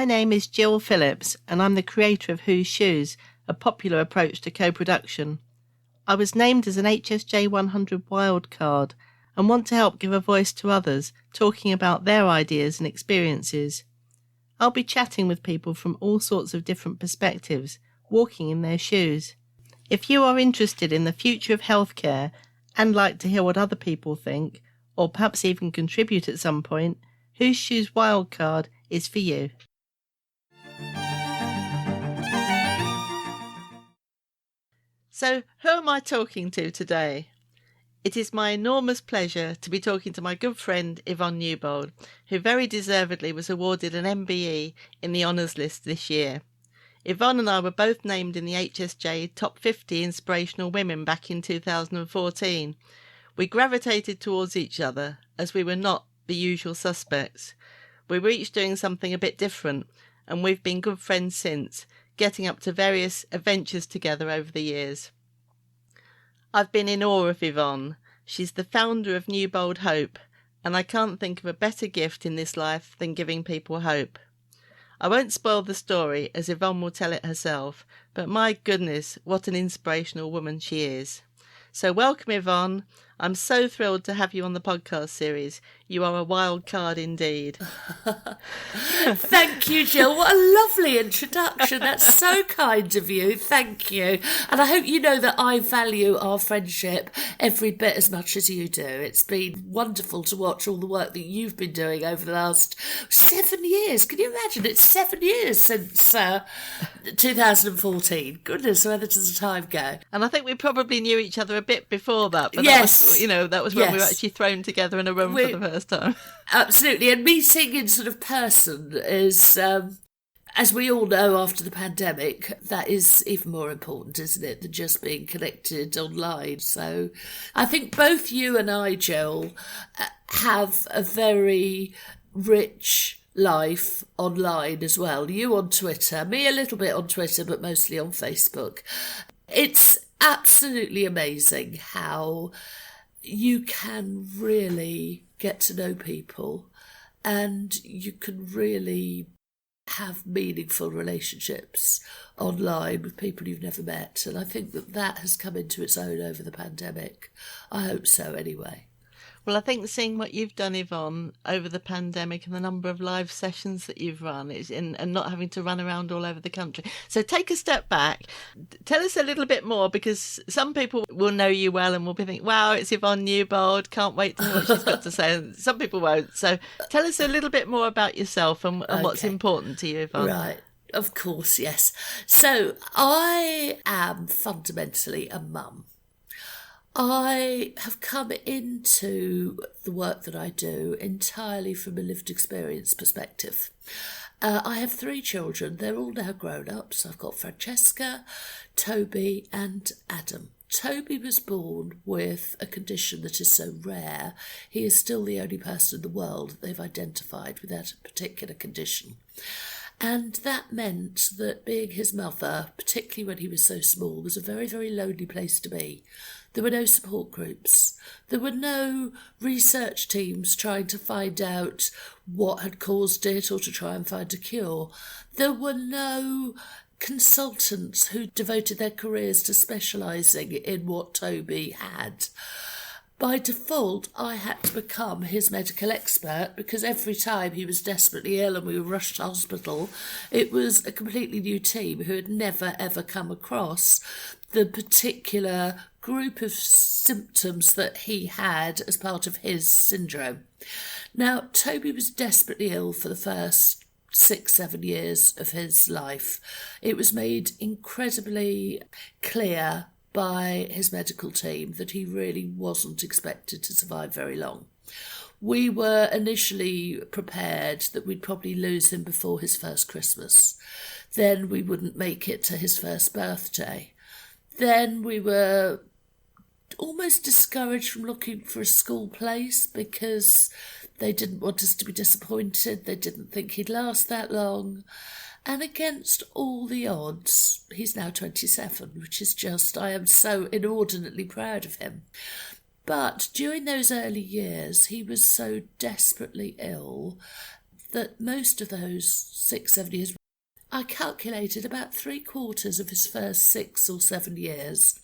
My name is Jill Phillips and I'm the creator of Whose Shoes, a popular approach to co-production. I was named as an HSJ 100 wildcard and want to help give a voice to others talking about their ideas and experiences. I'll be chatting with people from all sorts of different perspectives, walking in their shoes. If you are interested in the future of healthcare and like to hear what other people think, or perhaps even contribute at some point, Whose Shoes Wildcard is for you. So, who am I talking to today? It is my enormous pleasure to be talking to my good friend Yvonne Newbold, who very deservedly was awarded an MBE in the honours list this year. Yvonne and I were both named in the HSJ Top 50 Inspirational Women back in 2014. We gravitated towards each other as we were not the usual suspects. We were each doing something a bit different, and we've been good friends since, getting up to various adventures together over the years. I've been in awe of Yvonne. She's the founder of Newbold Hope, and I can't think of a better gift in this life than giving people hope. I won't spoil the story, as Yvonne will tell it herself, but my goodness, what an inspirational woman she is. So welcome, Yvonne. I'm so thrilled to have you on the podcast series. You are a wild card indeed. Thank you, Jill. What a lovely introduction. That's so kind of you. Thank you. And I hope you know that I value our friendship every bit as much as you do. It's been wonderful to watch all the work that you've been doing over the last 7 years. Can you imagine? It's 7 years since 2014. Goodness, where does the time go? And I think we probably knew each other a bit before that. But yes. That was when we were actually thrown together in a room for the first time. Absolutely. And meeting in sort of person is, as we all know after the pandemic, that is even more important, isn't it, than just being connected online. So I think both you and I, Jill, have a very rich life online as well. You on Twitter, me a little bit on Twitter, but mostly on Facebook. It's absolutely amazing how you can really get to know people and you can really have meaningful relationships online with people you've never met. And I think that has come into its own over the pandemic. I hope so anyway. Well, I think seeing what you've done, Yvonne, over the pandemic and the number of live sessions that you've run and not having to run around all over the country. So take a step back. Tell us a little bit more, because some people will know you well and will be thinking, wow, it's Yvonne Newbold, can't wait to hear what she's got to say. And some people won't. So tell us a little bit more about yourself and what's important to you, Yvonne. Right. Of course, yes. So I am fundamentally a mum. I have come into the work that I do entirely from a lived experience perspective. I have 3 children. They're all now grown-ups. I've got Francesca, Toby and Adam. Toby was born with a condition that is so rare. He is still the only person in the world that they've identified with that particular condition. And that meant that being his mother, particularly when he was so small, was a very, very lonely place to be. There were no support groups. There were no research teams trying to find out what had caused it or to try and find a cure. There were no consultants who devoted their careers to specialising in what Toby had. By default, I had to become his medical expert because every time he was desperately ill and we were rushed to hospital, it was a completely new team who had never, ever come across the particular group of symptoms that he had as part of his syndrome. Now, Toby was desperately ill for the first 6-7 years of his life. It was made incredibly clear by his medical team that he really wasn't expected to survive very long. We were initially prepared that we'd probably lose him before his first Christmas. Then we wouldn't make it to his first birthday. Then we were almost discouraged from looking for a school place because they didn't want us to be disappointed. They didn't think he'd last that long. And against all the odds, he's now 27, which is just, I am so inordinately proud of him. But during those early years, he was so desperately ill that most of those 6-7 years, I calculated about 3/4 of his first 6 or 7 years,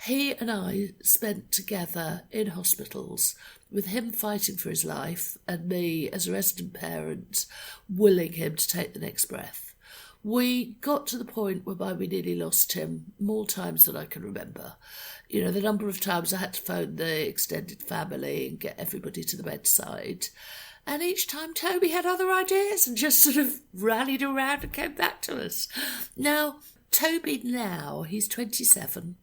he and I spent together in hospitals, with him fighting for his life and me as a resident parent willing him to take the next breath. We got to the point whereby we nearly lost him more times than I can remember. You know, the number of times I had to phone the extended family and get everybody to the bedside. And each time Toby had other ideas and just sort of rallied around and came back to us. Now, Toby he's 27.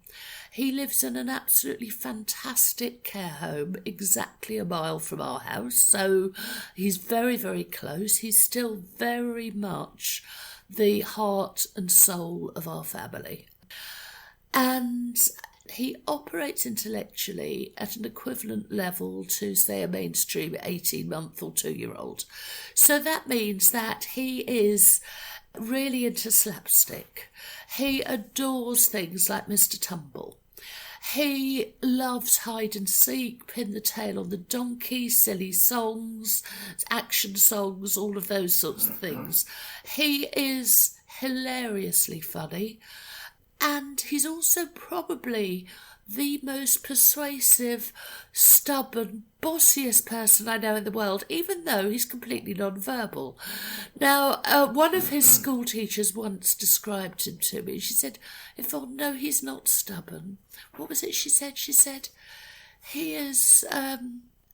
He lives in an absolutely fantastic care home exactly a mile from our house. So he's very, very close. He's still very much the heart and soul of our family. And he operates intellectually at an equivalent level to, say, a mainstream 18-month or 2-year-old. So that means that he is really into slapstick. He adores things like Mr. Tumble. He loves hide and seek, pin the tail on the donkey, silly songs, action songs, all of those sorts of things. He is hilariously funny, and he's also probably the most persuasive, stubborn, bossiest person I know in the world, even though he's completely non-verbal. Now, one of his school teachers once described him to me. She said, "Yvonne, no, he's not stubborn." What was it she said? She said, he is a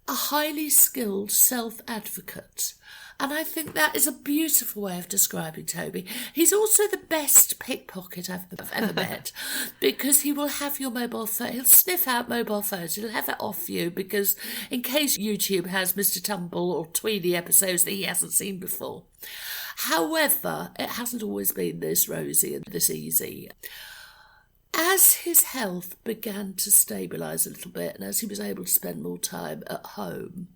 highly skilled self-advocate. And I think that is a beautiful way of describing Toby. He's also the best pickpocket I've ever met, because he will have your mobile phone. He'll sniff out mobile phones. He'll have it off you, because in case YouTube has Mr. Tumble or Tweedy episodes that he hasn't seen before. However, it hasn't always been this rosy and this easy. As his health began to stabilise a little bit, and as he was able to spend more time at home,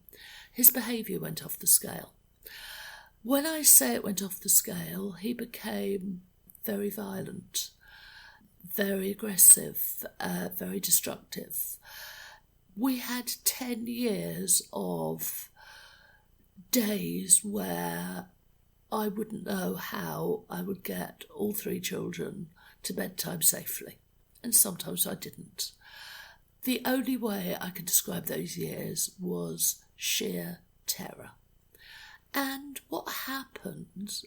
his behaviour went off the scale. When I say it went off the scale, he became very violent, very aggressive, very destructive. We had 10 years of days where I wouldn't know how I would get all 3 children to bedtime safely, and sometimes I didn't. The only way I can describe those years was sheer terror. And what happened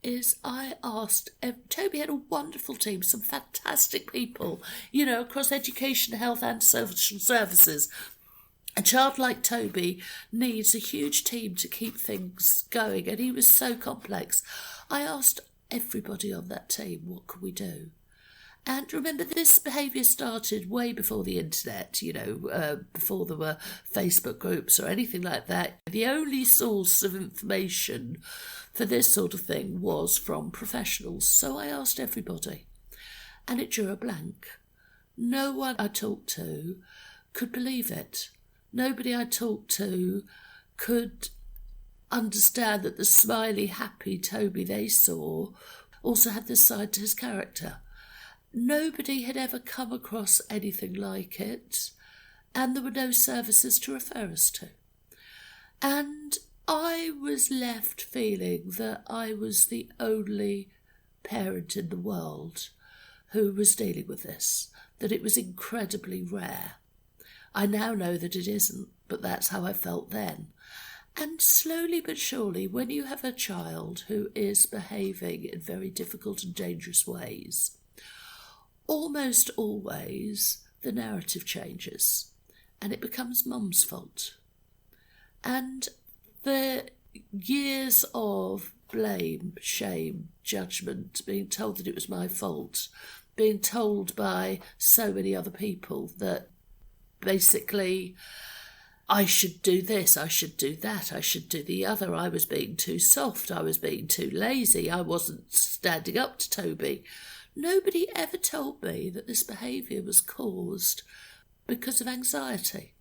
is I asked, Toby had a wonderful team, some fantastic people, you know, across education, health and social services. A child like Toby needs a huge team to keep things going, and he was so complex. I asked everybody on that team, what could we do? And remember, this behaviour started way before the internet, you know, before there were Facebook groups or anything like that. The only source of information for this sort of thing was from professionals. So I asked everybody, and it drew a blank. No one I talked to could believe it. Nobody I talked to could understand that the smiley, happy Toby they saw also had this side to his character. Nobody had ever come across anything like it, and there were no services to refer us to. And I was left feeling that I was the only parent in the world who was dealing with this, that it was incredibly rare. I now know that it isn't, but that's how I felt then. And slowly but surely, when you have a child who is behaving in very difficult and dangerous ways, almost always the narrative changes and it becomes mum's fault. And the years of blame, shame, judgment, being told that it was my fault, being told by so many other people that basically I should do this, I should do that, I should do the other, I was being too soft, I was being too lazy, I wasn't standing up to Toby. Nobody ever told me that this behaviour was caused because of anxiety.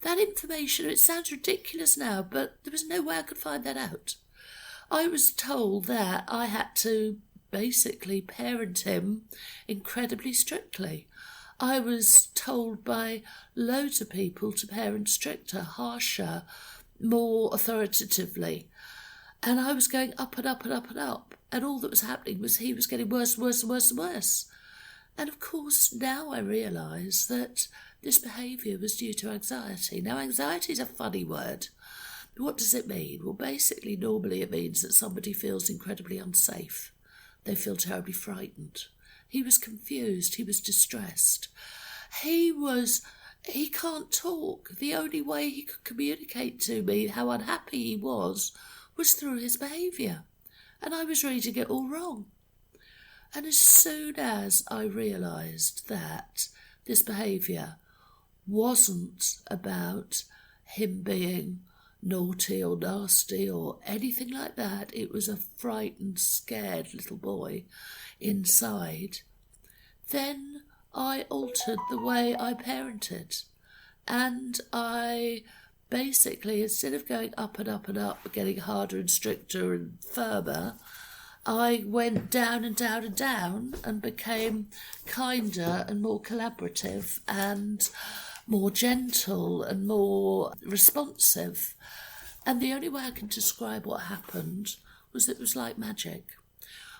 That information, it sounds ridiculous now, but there was no way I could find that out. I was told that I had to basically parent him incredibly strictly. I was told by loads of people to parent stricter, harsher, more authoritatively. And I was going up and up and up and up. And all that was happening was he was getting worse and worse and worse and worse. And of course, now I realise that this behaviour was due to anxiety. Now, anxiety is a funny word. What does it mean? Well, basically, normally it means that somebody feels incredibly unsafe. They feel terribly frightened. He was confused. He was distressed. He can't talk. The only way he could communicate to me how unhappy he was through his behaviour. And I was reading it all wrong. And as soon as I realised that this behaviour wasn't about him being naughty or nasty or anything like that, it was a frightened, scared little boy inside, then I altered the way I parented. And I basically, instead of going up and up and up, getting harder and stricter and firmer, I went down and down and down and became kinder and more collaborative and more gentle and more responsive. And the only way I can describe what happened was it was like magic.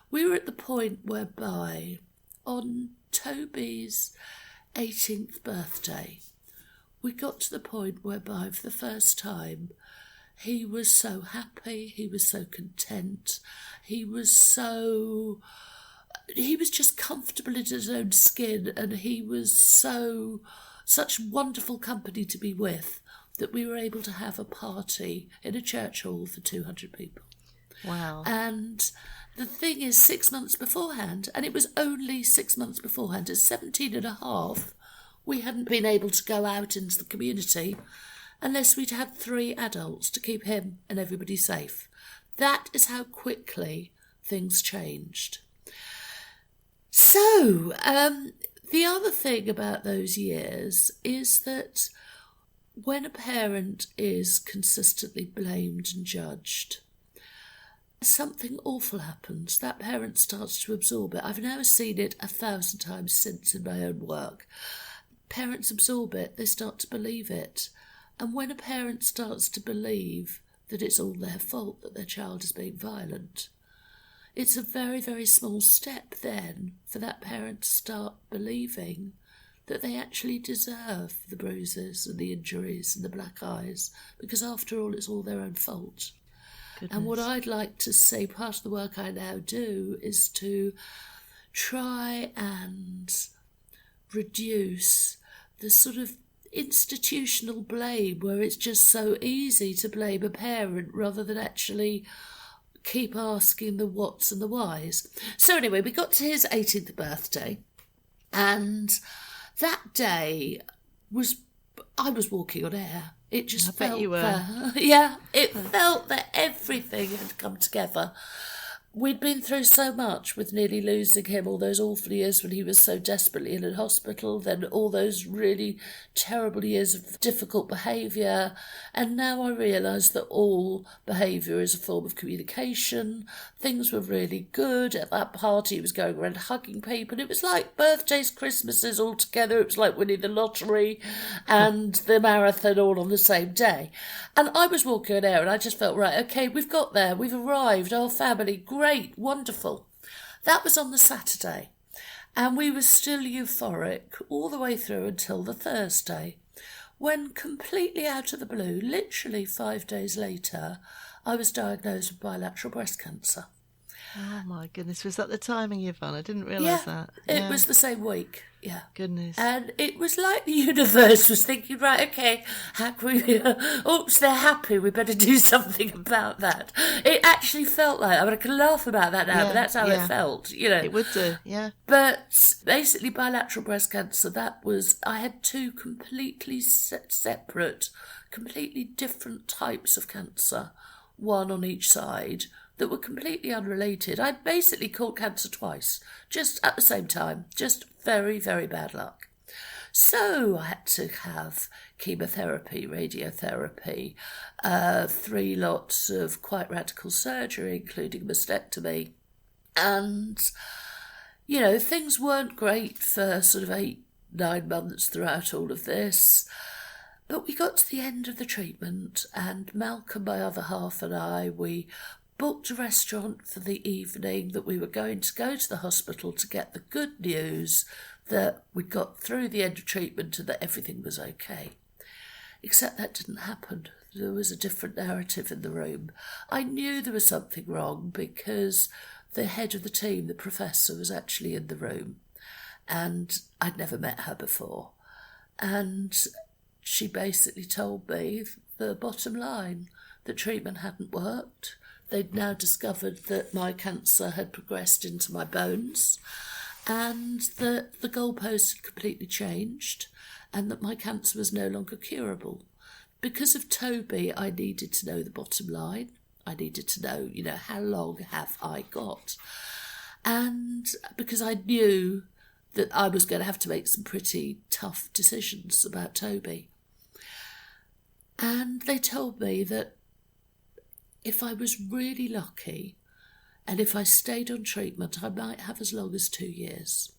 We were at the point whereby on Toby's 18th birthday, we got to the point whereby for the first time he was so happy, he was so content, he was just comfortable in his own skin, and he was such wonderful company to be with that we were able to have a party in a church hall for 200 people. Wow. And the thing is, 6 months beforehand, and it was only 6 months beforehand, at 17 and a half, we hadn't been able to go out into the community unless we'd had 3 adults to keep him and everybody safe. That is how quickly things changed. So, the other thing about those years is that when a parent is consistently blamed and judged, something awful happens. That parent starts to absorb it. I've now seen it 1,000 times since in my own work. Parents absorb it, they start to believe it. And when a parent starts to believe that it's all their fault that their child is being violent, it's a very, very small step then for that parent to start believing that they actually deserve the bruises and the injuries and the black eyes, because after all, it's all their own fault. Goodness. And what I'd like to say, part of the work I now do, is to try and reduce the sort of institutional blame where it's just so easy to blame a parent rather than actually keep asking the whats and the whys. So anyway, we got to his 18th birthday, and that day I was walking on air. It just felt bet you were. It felt that everything had come together. We'd been through so much with nearly losing him, all those awful years when he was so desperately ill in hospital, then all those really terrible years of difficult behaviour, and now I realise that all behaviour is a form of communication. Things were really good. At that party, he was going around hugging people. It was like birthdays, Christmases all together. It was like winning the lottery and the marathon all on the same day. And I was walking on air and I just felt, right, okay, we've got there, we've arrived, our family, great, wonderful. That was on the Saturday, and we were still euphoric all the way through until the Thursday, when completely out of the blue, literally 5 days later, I was diagnosed with bilateral breast cancer. Oh my goodness, was that the timing, Yvonne? I didn't realise that. It was the same week, yeah. Goodness. And it was like the universe was thinking, right, okay, how can we, oops, they're happy, we better do something about that. It actually felt like, I mean, I can laugh about that now, but that's how it felt, you know. It would do, yeah. But basically bilateral breast cancer, I had 2 completely separate, completely different types of cancer, one on each side, that were completely unrelated. I'd basically caught cancer twice, just at the same time, just very, very bad luck. So I had to have chemotherapy, radiotherapy, 3 lots of quite radical surgery, including mastectomy. And, you know, things weren't great for sort of 8-9 months throughout all of this. But we got to the end of the treatment, and Malcolm, my other half, and I, we booked a restaurant for the evening, that we were going to go to the hospital to get the good news that we'd got through the end of treatment and that everything was okay. Except that didn't happen. There was a different narrative in the room. I knew there was something wrong because the head of the team, the professor, was actually in the room, and I'd never met her before. And she basically told me the bottom line, that treatment hadn't worked. They'd now discovered that my cancer had progressed into my bones, and that the goalpost had completely changed, and that my cancer was no longer curable. Because of Toby, I needed to know the bottom line. I needed to know, how long have I got? And because I knew that I was going to have to make some pretty tough decisions about Toby. And they told me that if I was really lucky and if I stayed on treatment, I might have as long as 2 years.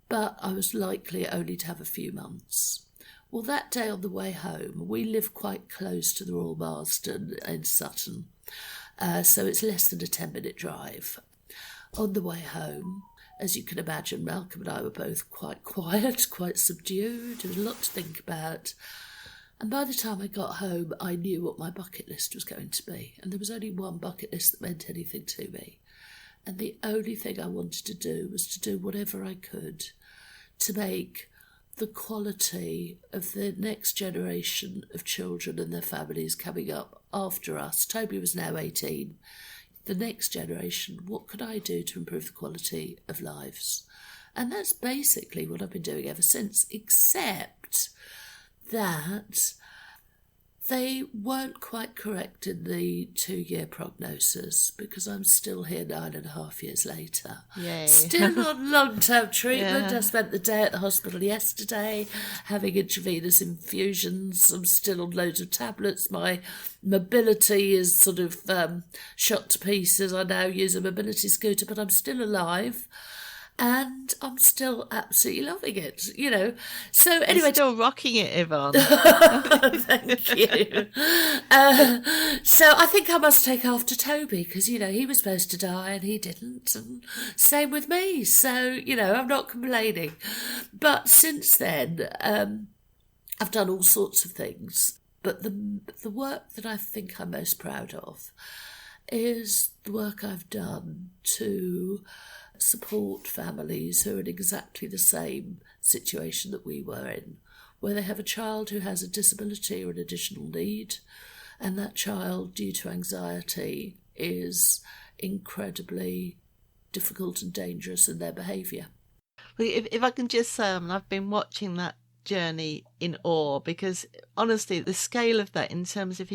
But I was likely only to have a few months. Well, that day on the way home, we live quite close to the Royal Marsden in Sutton, so it's less than a 10-minute drive. On the way home, as you can imagine, Malcolm and I were both quite quiet, quite subdued. There was a lot to think about. And by the time I got home, I knew what my bucket list was going to be. And there was only one bucket list that meant anything to me. And the only thing I wanted to do was to do whatever I could to make the quality of the next generation of children and their families coming up after us. Toby was now 18. The next generation, what could I do to improve the quality of lives? And that's basically what I've been doing ever since, except that they weren't quite correct in the 2-year prognosis, because I'm still here 9.5 years later. Yay. Still on long-term treatment. Yeah. I spent the day at the hospital yesterday having intravenous infusions. I'm still on loads of tablets. My mobility is sort of shot to pieces. I now use a mobility scooter, but I'm still alive. And I'm still absolutely loving it, So anyway, You're still rocking it, Yvonne. Thank you. So I think I must take after Toby, because, he was supposed to die and he didn't. And same with me. So, I'm not complaining. But since then, I've done all sorts of things. But the work that I think I'm most proud of is the work I've done to support families who are in exactly the same situation that we were in, where they have a child who has a disability or an additional need, and that child, due to anxiety, is incredibly difficult and dangerous in their behaviour. Well, if I can just say, I've been watching that journey in awe, because honestly, the scale of that, in terms of,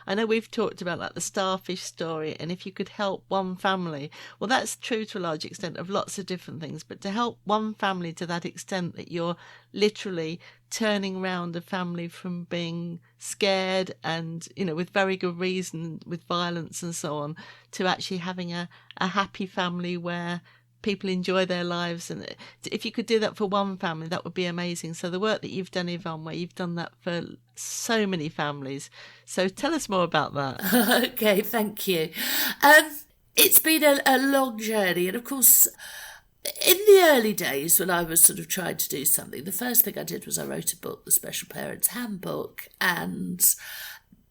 I know we've talked about like the starfish story, and if you could help one family, well, that's true to a large extent of lots of different things, but to help one family to that extent that you're literally turning around a family from being scared and, with very good reason, with violence and so on, to actually having a happy family where people enjoy their lives. And if you could do that for one family, that would be amazing. So the work that you've done, Yvonne, where you've done that for so many families. So tell us more about that. Okay, thank you. It's been a long journey. And of course, in the early days when I was sort of trying to do something, the first thing I did was I wrote a book, The Special Parents Handbook. And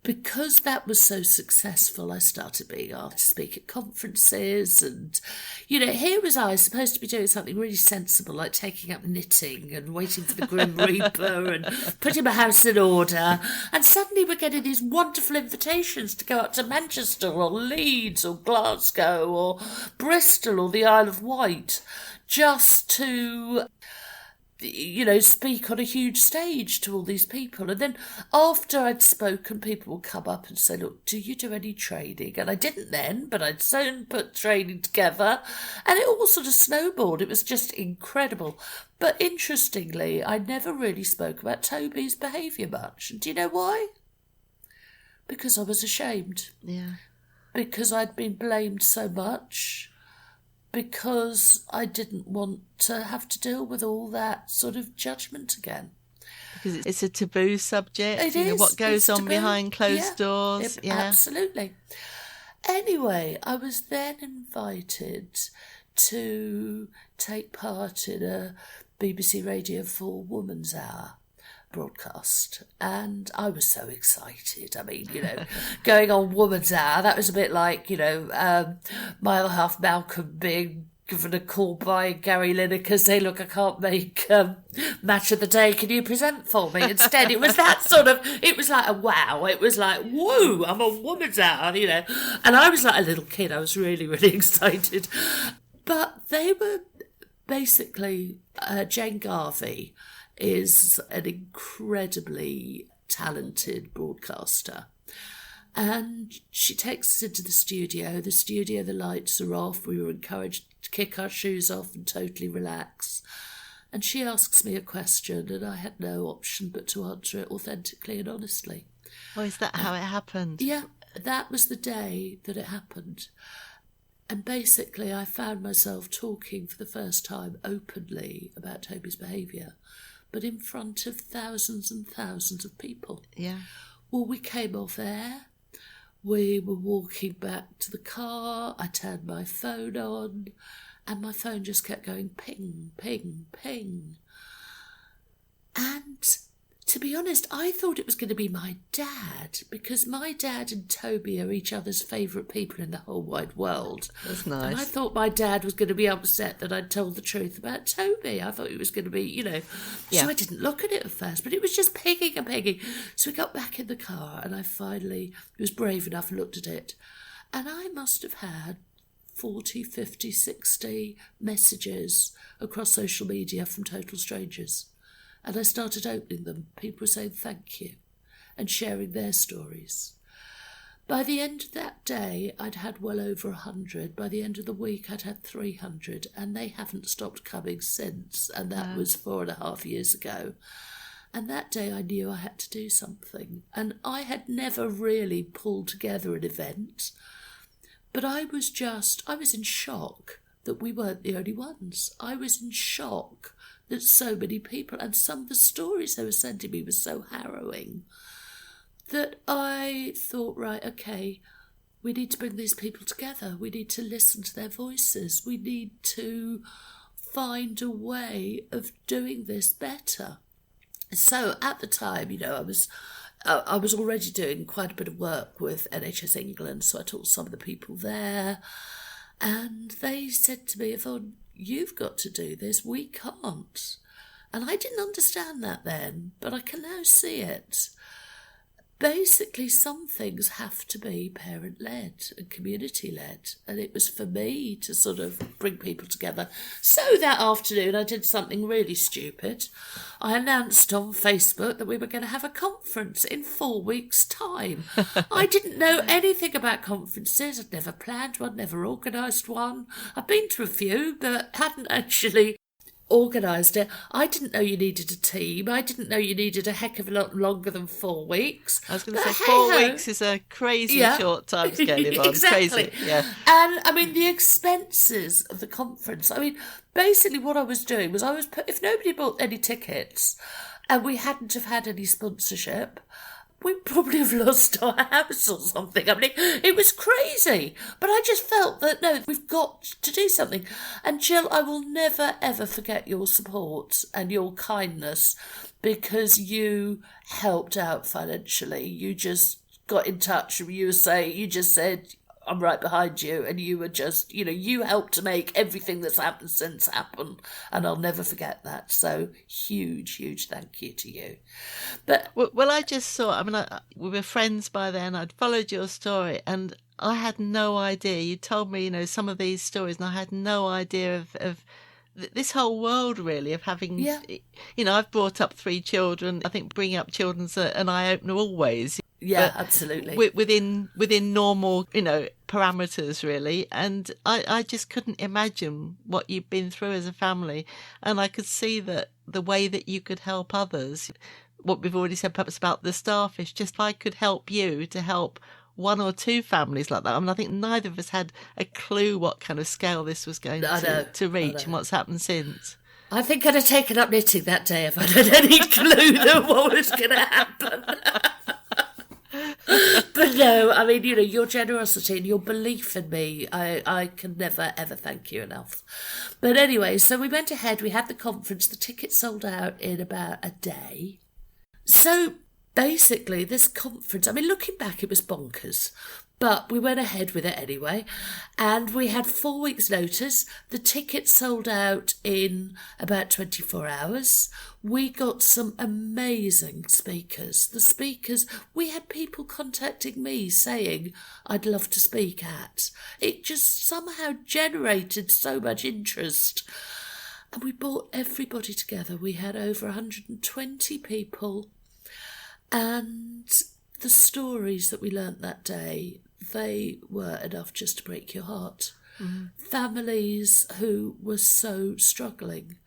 because that was so successful, I started being asked to speak at conferences. And, here was I supposed to be doing something really sensible, like taking up knitting and waiting for the Grim Reaper and putting my house in order. And suddenly we're getting these wonderful invitations to go up to Manchester or Leeds or Glasgow or Bristol or the Isle of Wight just to speak on a huge stage to all these people. And then after I'd spoken, people would come up and say, look, do you do any training? And I didn't then, but I'd soon put training together, and it all sort of snowballed. It was just incredible. But interestingly, I never really spoke about Toby's behaviour much. And do you know why? Because I was ashamed. Yeah. Because I'd been blamed so much. Because I didn't want to have to deal with all that sort of judgment again. Because it's a taboo subject. It is. What goes on taboo. behind closed doors. Yeah, absolutely. Anyway, I was then invited to take part in a BBC Radio 4 Woman's Hour broadcast, and I was so excited. I mean, going on Woman's Hour, that was a bit like, my other half Malcolm being given a call by Gary Lineker, say, look, I can't make match of the day, can you present for me? Instead, it was that sort of, it was like a wow, it was like, woo, I'm on Woman's Hour, and I was like a little kid, I was really, really excited. But they were basically, Jane Garvey is an incredibly talented broadcaster. And she takes us into the studio. The lights are off. We were encouraged to kick our shoes off and totally relax. And she asks me a question, and I had no option but to answer it authentically and honestly. Oh, is that how it happened? Yeah, that was the day that it happened. And basically, I found myself talking for the first time openly about Toby's behaviour, but in front of thousands and thousands of people. Yeah. Well, we came off air. We were walking back to the car. I turned my phone on, and my phone just kept going ping, ping, ping. And to be honest, I thought it was going to be my dad, because my dad and Toby are each other's favourite people in the whole wide world. That's nice. And I thought my dad was going to be upset that I'd told the truth about Toby. I thought it was going to be, Yeah. So I didn't look at it at first, but it was just pinging and pinging. So we got back in the car, and I finally was brave enough and looked at it. And I must have had 40, 50, 60 messages across social media from total strangers. And I started opening them. People were saying thank you and sharing their stories. By the end of that day, I'd had well over 100. By the end of the week, I'd had 300, and they haven't stopped coming since. And that was 4.5 years ago. And that day I knew I had to do something. And I had never really pulled together an event. But I was in shock that we weren't the only ones. I was in shock that so many people, and some of the stories they were sending me were so harrowing, that I thought, right, okay, we need to bring these people together. We need to listen to their voices. We need to find a way of doing this better. So at the time, I was already doing quite a bit of work with NHS England, so I talked to some of the people there, and they said to me, Yvonne, you've got to do this, we can't. And I didn't understand that then, but I can now see it. Basically, some things have to be parent-led and community-led, and it was for me to sort of bring people together. So that afternoon I did something really stupid. I announced on Facebook that we were going to have a conference in 4 weeks' time. I didn't know anything about conferences. I'd never planned one, never organised one. I've been to a few, but hadn't actually organised it. I didn't know you needed a team. I didn't know you needed a heck of a lot longer than 4 weeks. I was going to say 4 weeks is a crazy short time scale, Yvonne. Exactly. Crazy. Yeah. And I mean, the expenses of the conference, basically what I was doing was if nobody bought any tickets and we hadn't have had any sponsorship, we'd probably have lost our house or something. It was crazy. But I just felt that, no, we've got to do something. And Jill, I will never, ever forget your support and your kindness, because you helped out financially. You just got in touch. You just said, I'm right behind you. And you were just, you helped to make everything that's happened since happen. And I'll never forget that. So huge, huge thank you to you. But well, I just saw, we were friends by then. I'd followed your story, and I had no idea. You told me, some of these stories, and I had no idea of this whole world, really, of having, I've brought up 3 children. I think bringing up children's an eye-opener always. Yeah, absolutely. Within normal, parameters, really. And I just couldn't imagine what you've been through as a family. And I could see that the way that you could help others, what we've already said perhaps about the starfish, just if I could help you to help 1 or 2 families like that. I think neither of us had a clue what kind of scale this was going to reach and what's happened since. I think I'd have taken up knitting that day if I'd had any clue that what was going to happen. But No, I mean, your generosity and your belief in me, I can never, ever thank you enough. But anyway, so we went ahead, we had the conference, the tickets sold out in about a day. So basically, this conference, I mean, looking back, it was bonkers. But we went ahead with it anyway, and we had 4 weeks' notice. The tickets sold out in about 24 hours. We got some amazing speakers. The speakers, we had people contacting me saying, I'd love to speak at. It just somehow generated so much interest. And we brought everybody together. We had over 120 people, and the stories that we learnt that day, they were enough just to break your heart. Families who were so struggling.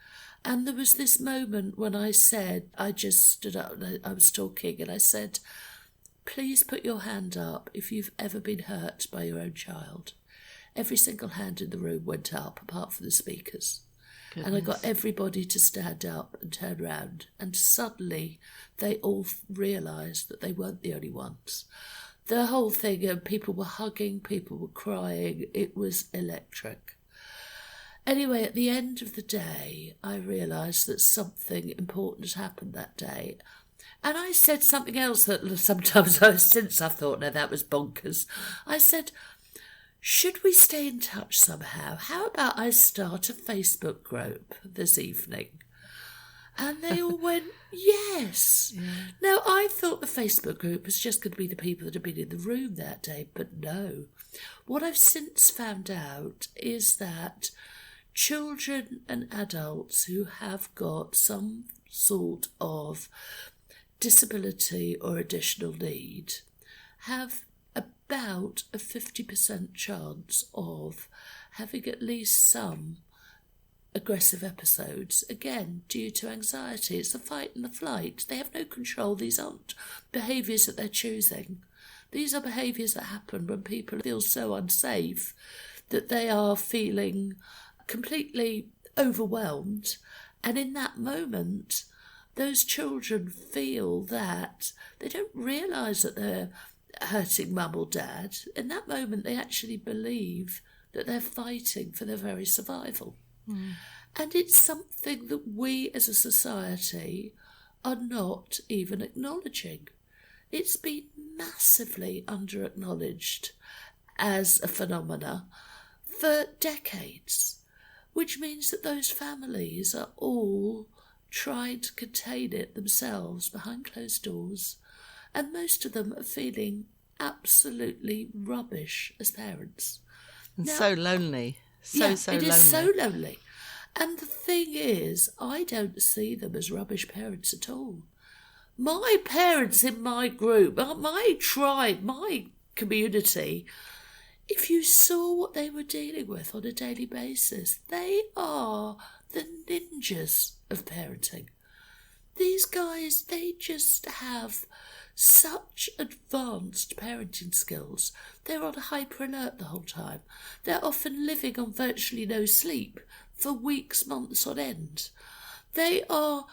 And there was this moment when I just stood up and I was talking and I said, please put your hand up if you've ever been hurt by your own child. Every single hand in the room went up apart from the speakers. Goodness. And I got everybody to stand up and turn around, and suddenly they all realised that they weren't the only ones. The whole thing, people were hugging, people were crying, it was electric. Anyway, at the end of the day, I realised that something important had happened that day. And I said something else that sometimes since I've thought, no, that was bonkers. I said, should we stay in touch somehow? How about I start a Facebook group this evening? And they all went, yes. Yeah. Now, I thought the Facebook group was just going to be the people that had been in the room that day, but no. What I've since found out is that children and adults who have got some sort of disability or additional need have about a 50% chance of having at least some aggressive episodes, again, due to anxiety. It's the fight and the flight. They have no control. These aren't behaviours that they're choosing. These are behaviours that happen when people feel so unsafe that they are feeling completely overwhelmed. And in that moment, those children feel that they don't realise that they're hurting mum or dad. In that moment, they actually believe that they're fighting for their very survival. And it's something that we as a society are not even acknowledging. It's been massively under-acknowledged as a phenomena for decades, which means that those families are all trying to contain it themselves behind closed doors, and most of them are feeling absolutely rubbish as parents. And now, so lonely. So lonely. It is so lonely. And the thing is, I don't see them as rubbish parents at all. My parents in my group, my tribe, my community, if you saw what they were dealing with on a daily basis, they are the ninjas of parenting. These guys, they just have such advanced parenting skills. They're on hyper alert the whole time. They're often living on virtually no sleep for weeks, months on end. They're able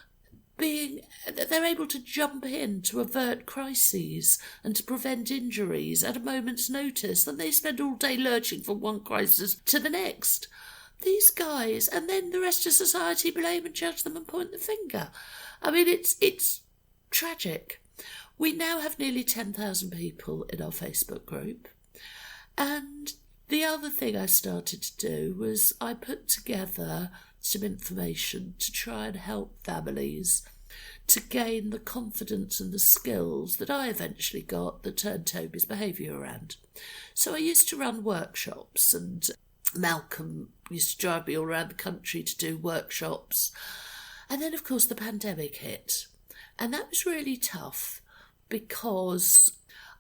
to jump in to avert crises and to prevent injuries at a moment's notice, and they spend all day lurching from one crisis to the next. These guys, and then the rest of society blame and judge them and point the finger. I mean, it's tragic. We now have nearly 10,000 people in our Facebook group. And the other thing I started to do was I put together some information to try and help families to gain the confidence and the skills that I eventually got that turned Toby's behaviour around. So I used to run workshops, and Malcolm used to drive me all around the country to do workshops. And then, of course, the pandemic hit. And that was really tough because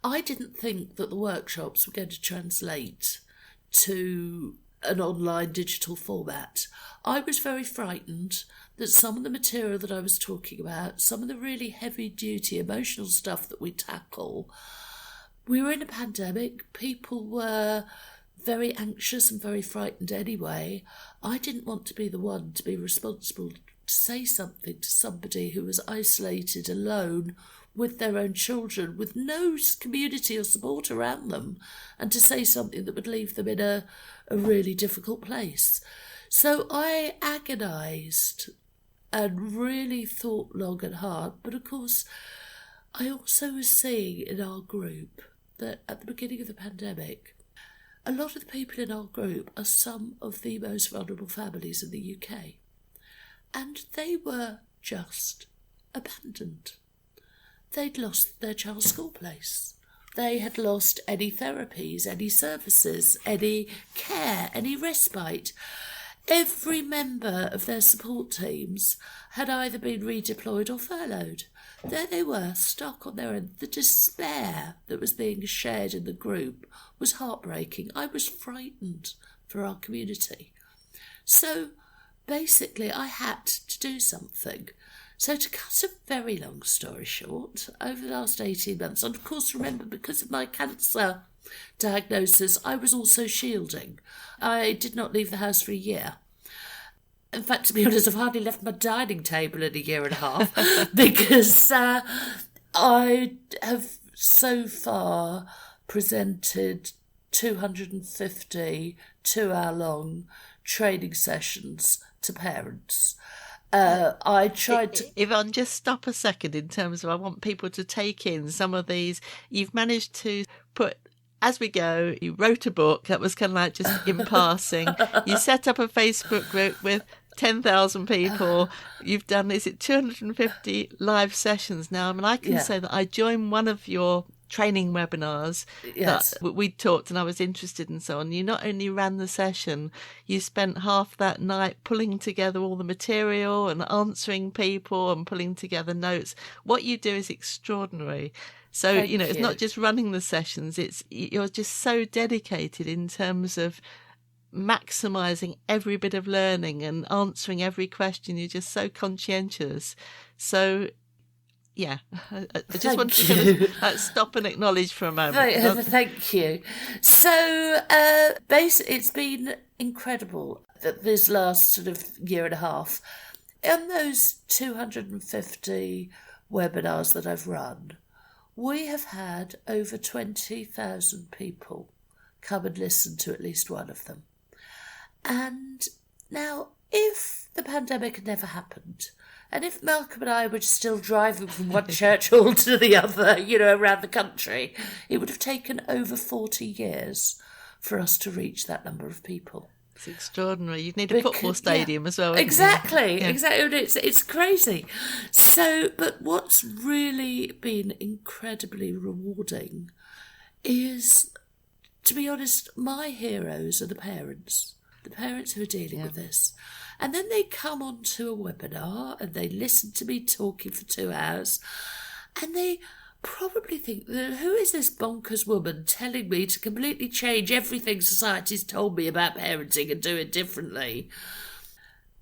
I didn't think that the workshops were going to translate to an online digital format. I was very frightened that some of the material that I was talking about, some of the really heavy-duty emotional stuff that we tackle, we were in a pandemic, people were very anxious and very frightened anyway. I didn't want to be the one to be responsible to say something to somebody who was isolated, alone, with their own children with no community or support around them, and to say something that would leave them in a really difficult place. So I agonised and really thought long and hard. But of course, I also was seeing in our group that at the beginning of the pandemic, a lot of the people in our group are some of the most vulnerable families in the UK. And they were just abandoned. They'd lost their child's school place. They had lost any therapies, any services, any care, any respite. Every member of their support teams had either been redeployed or furloughed. There they were, stuck on their own. The despair that was being shared in the group was heartbreaking. I was frightened for our community. So basically, I had to do something. So to cut a very long story short, over the last 18 months, and of course remember, because of my cancer diagnosis, I was also shielding. I did not leave the house for a year. In fact, to be honest, I've hardly left my dining table in a year and a half because I have so far presented 250 two-hour-long training sessions to parents. I tried to... Yvonne, just stop a second in terms of I want people to take in some of these. You've managed to put... As we go, you wrote a book that was kind of like just in passing. You set up a Facebook group with 10,000 people. You've done, is it 250 live sessions now? I mean, I can say that I joined one of your training webinars that we talked and I was interested and so on. You not only ran the session, you spent half that night pulling together all the material and answering people and pulling together notes. What you do is extraordinary. So, it's not just running the sessions, you're just so dedicated in terms of maximising every bit of learning and answering every question. You're just so conscientious. So, yeah, I just want to stop and acknowledge for a moment. Thank you. So, basically, it's been incredible that this last sort of year and a half, in those 250 webinars that I've run, we have had over 20,000 people come and listen to at least one of them. And now, if the pandemic had never happened, and if Malcolm and I were still driving from one church hall to the other, around the country, it would have taken over 40 years for us to reach that number of people. It's extraordinary. You'd need a football stadium as well. Exactly. It's crazy. So, but what's really been incredibly rewarding is, to be honest, my heroes are the parents who are dealing with this. And then they come onto a webinar and they listen to me talking for 2 hours and they probably think, who is this bonkers woman telling me to completely change everything society's told me about parenting and do it differently?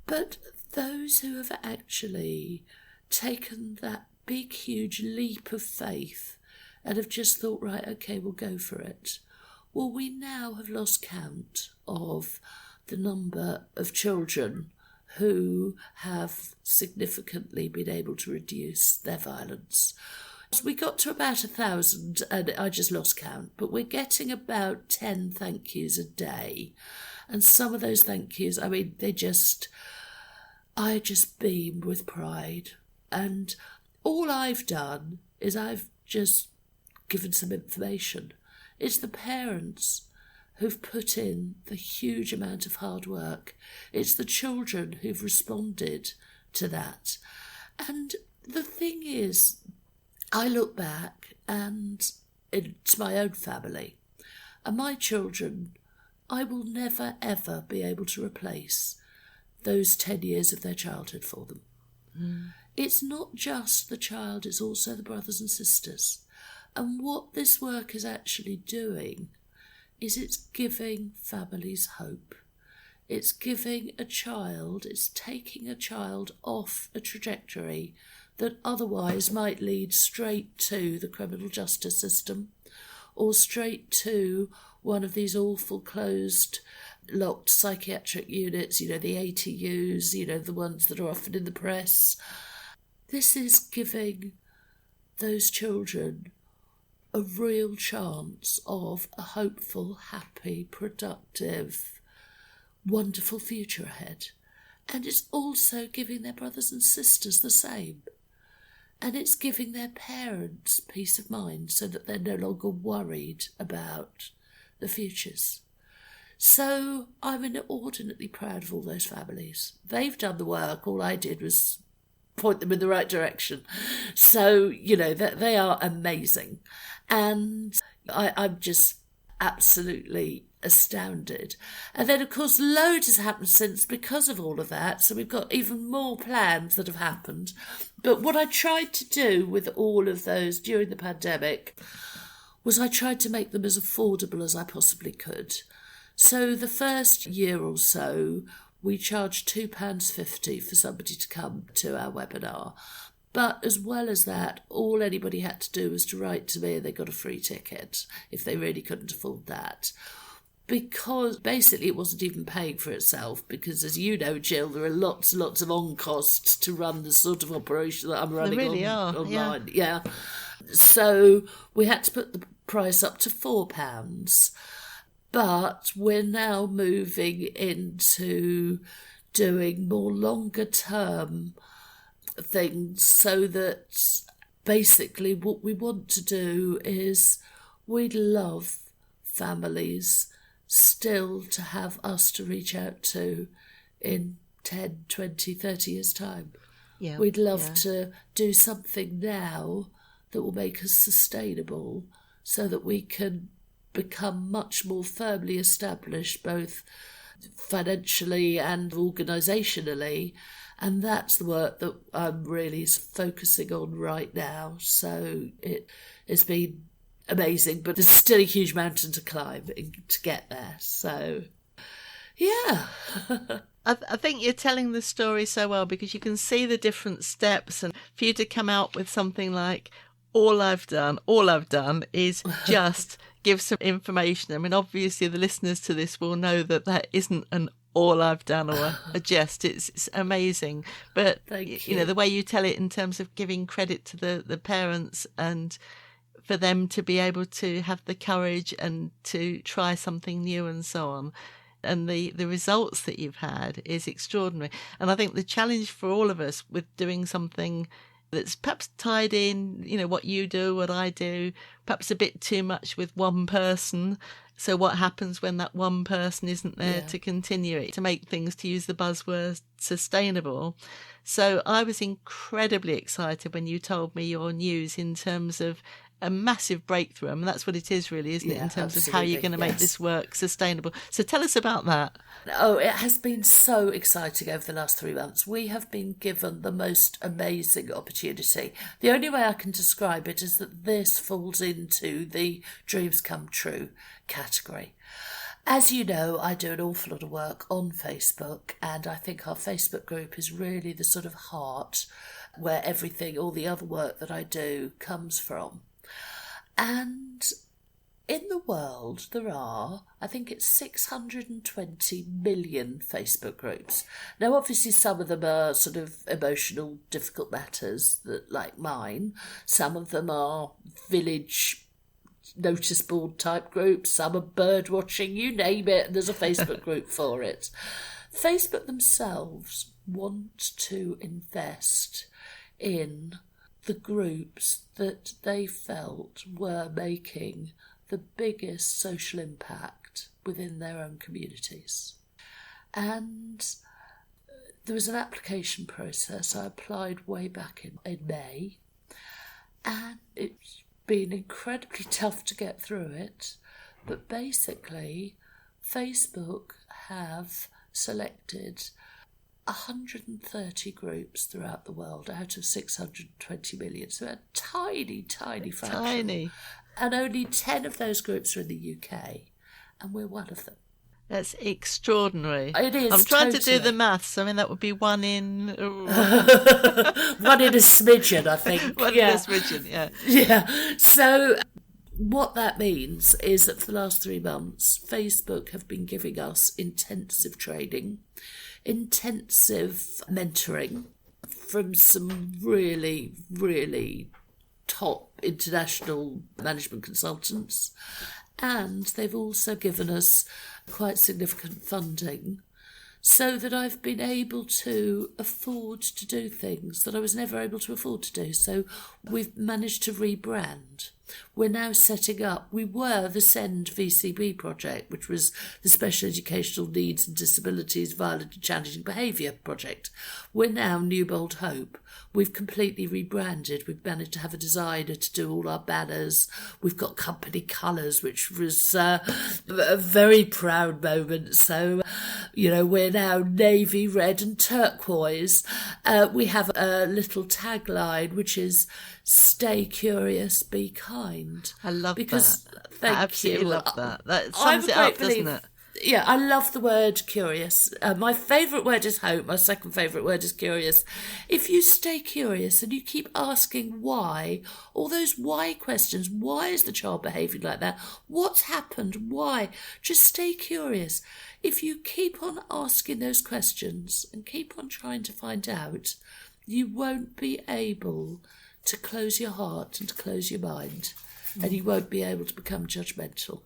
But those who have actually taken that big, huge leap of faith and have just thought, right, okay, we'll go for it. Well, we now have lost count of the number of children who have significantly been able to reduce their violence. We got to about 1,000 and I just lost count, but we're getting about 10 thank yous a day. And some of those thank yous, I mean, I just beam with pride. And all I've done is I've just given some information. It's the parents who've put in the huge amount of hard work. It's the children who've responded to that. And the thing is, I look back and it's my own family and my children, I will never ever be able to replace those 10 years of their childhood for them. It's not just the child, it's also the brothers and sisters. And what this work is actually doing is it's giving families hope. It's giving it's taking a child off a trajectory that otherwise might lead straight to the criminal justice system or straight to one of these awful closed, locked psychiatric units, the ATUs, the ones that are often in the press. This is giving those children a real chance of a hopeful, happy, productive, wonderful future ahead. And it's also giving their brothers and sisters the same. And it's giving their parents peace of mind so that they're no longer worried about the futures. So I'm inordinately proud of all those families. They've done the work. All I did was point them in the right direction. So, they are amazing. And I'm just absolutely astounded. And then, of course, loads has happened since because of all of that. So we've got even more plans that have happened. But what I tried to do with all of those during the pandemic was I tried to make them as affordable as I possibly could. So the first year or so, we charged £2.50 for somebody to come to our webinar. But as well as that, all anybody had to do was to write to me and they got a free ticket if they really couldn't afford that. Because basically it wasn't even paying for itself, because as you know, Jill, there are lots and lots of on-costs to run the sort of operation that I'm running online. Yeah. So we had to put the price up to £4. But we're now moving into doing more longer term things, so that basically what we want to do is we'd love families still to have us to reach out to in 10, 20, 30 years' time. Yeah, we'd love to do something now that will make us sustainable so that we can become much more firmly established, both financially and organisationally. And that's the work that I'm really focusing on right now. So it has been amazing, but there's still a huge mountain to climb to get there. So, yeah. I think you're telling the story so well, because you can see the different steps, and for you to come out with something like, all I've done is just give some information. I mean, obviously the listeners to this will know that isn't an all I've done or a jest. It's amazing. But, you know, the way you tell it in terms of giving credit to the parents, and for them to be able to have the courage and to try something new and so on. And the results that you've had is extraordinary. And I think the challenge for all of us with doing something that's perhaps tied in, you know, what you do, what I do, perhaps a bit too much with one person. So what happens when that one person isn't there to continue it, to make things, to use the buzzword, sustainable? So I was incredibly excited when you told me your news in terms of a massive breakthrough. I mean, that's what it is really, isn't it, in terms of how you're going to make this work sustainable. So tell us about that. Oh, it has been so exciting over the last 3 months. We have been given the most amazing opportunity. The only way I can describe it is that this falls into the dreams come true category. As you know, I do an awful lot of work on Facebook, and I think our Facebook group is really the sort of heart where everything, all the other work that I do comes from. And in the world, there are, I think it's 620 million Facebook groups. Now, obviously, some of them are sort of emotional, difficult matters, that, like mine. Some of them are village notice board type groups. Some are bird watching, you name it, and there's a Facebook group for it. Facebook themselves want to invest in the groups that they felt were making the biggest social impact within their own communities. And there was an application process. I applied way back in May, and it's been incredibly tough to get through it. But basically, Facebook have selected 130 groups throughout the world out of 620 million. So a tiny, tiny fraction. Tiny. And only 10 of those groups are in the UK, and we're one of them. That's extraordinary. It is. I'm trying to do the maths. I mean, that would be one in... one in a smidgen, I think. One in a smidgen, yeah. Yeah. So what that means is that for the last 3 months, Facebook have been giving us intensive training, intensive mentoring from some really, really top international management consultants, and they've also given us quite significant funding so that I've been able to afford to do things that I was never able to afford to do. So we've managed to rebrand. We're now setting up, we were the SEND VCB project, which was the Special Educational Needs and Disabilities Violent and Challenging Behaviour project. We're now Newbold Hope. We've completely rebranded. We've managed to have a designer to do all our banners. We've got company colours, which was a very proud moment. So, we're now navy, red and turquoise. We have a little tagline, which is "Stay curious, be kind." I love that. Thank I absolutely you. love that. That sums it up, doesn't it? Yeah, I love the word curious. My favourite word is hope. My second favourite word is curious. If you stay curious and you keep asking why, all those why questions, why is the child behaving like that? What's happened? Why? Just stay curious. If you keep on asking those questions and keep on trying to find out, you won't be able to close your heart and to close your mind, and you won't be able to become judgmental.